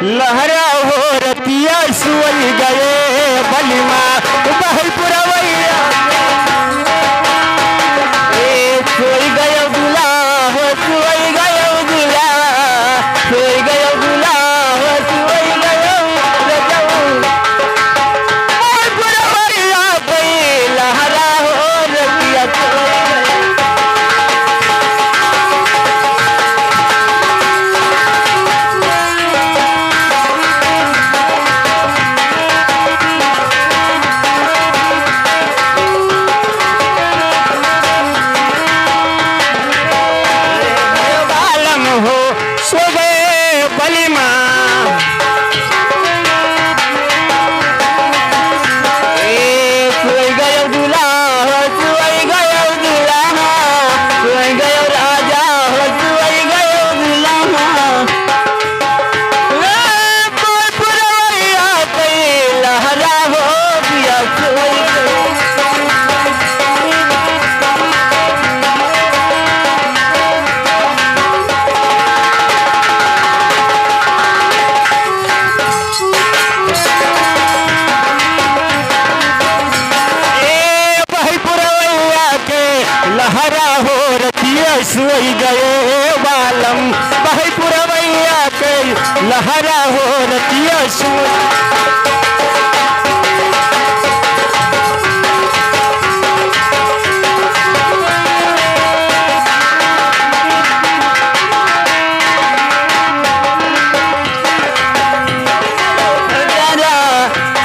लहरा हो रतिया सुई गए बलिमा बहल पुरवैया सोई गयो गुला हो सोई गयो गुला सोई गयो गुला हो सोई गयो पुरवैया गई लहरा हो रतिया लहरा हो रतिया सोई गए बालम बहल पुरवैया के लहरा हो रतिया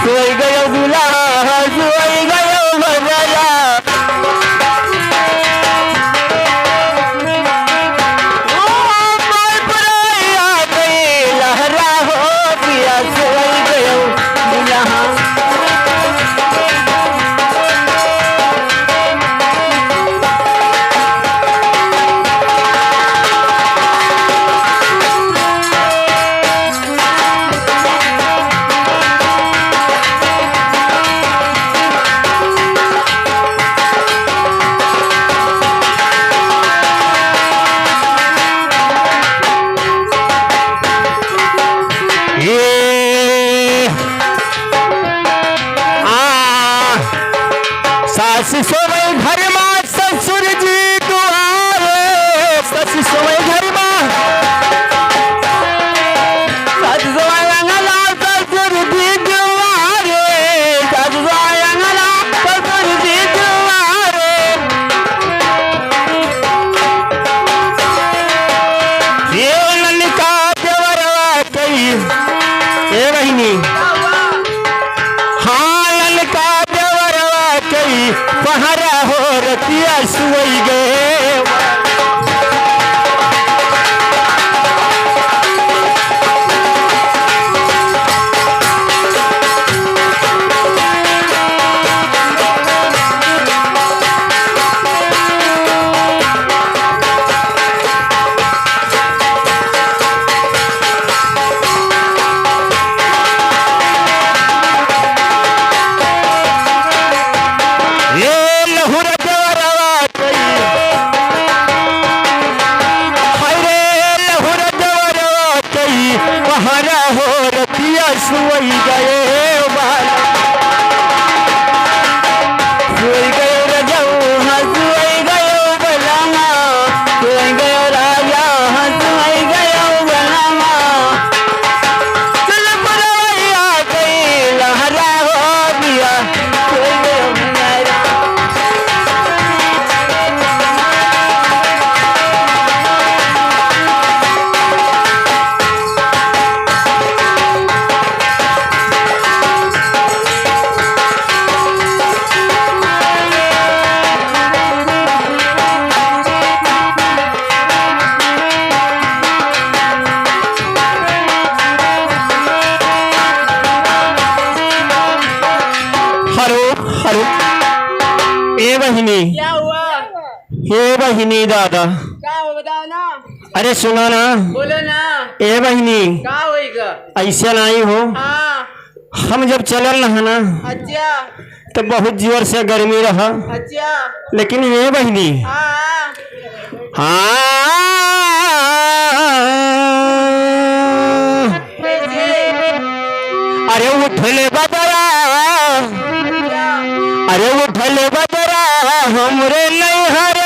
सोई गयो गुला सोई गयो बजारा सास सोवे घर मां ससुर जी दुआरे सस सोवे घर मां सस सोवे अंगला ससुर जी दुआरे सस सोवे अंगला ससुर जी दुआरे ये ननिका देवरवा कई ए बहिनी पहरा हो रतिया सोई गए पहरा हो रतिया सोई गए सोई गयो रजऊ सोई गयो बलामा सोई गयो राजा सोई गयो बलामा चल पुरवैया गई लहरा हो दिया सोई गयो बलामा हेलो ए बहिनी क्या हुआ? हे बहिनी दादा क्या हो बताओ ना। अरे सुनो ना बोलो ना। ए बहिनी क्या होएगा? ऐसा नहीं हो हाँ। हम जब चलल रहा ना अच्छा तो बहुत जोर से गर्मी रहा अच्छा लेकिन ये बहिनी हाँ हाँ कैसे? अरे उठले बदरा अरे उठले बदरा हमरे नहीं हरे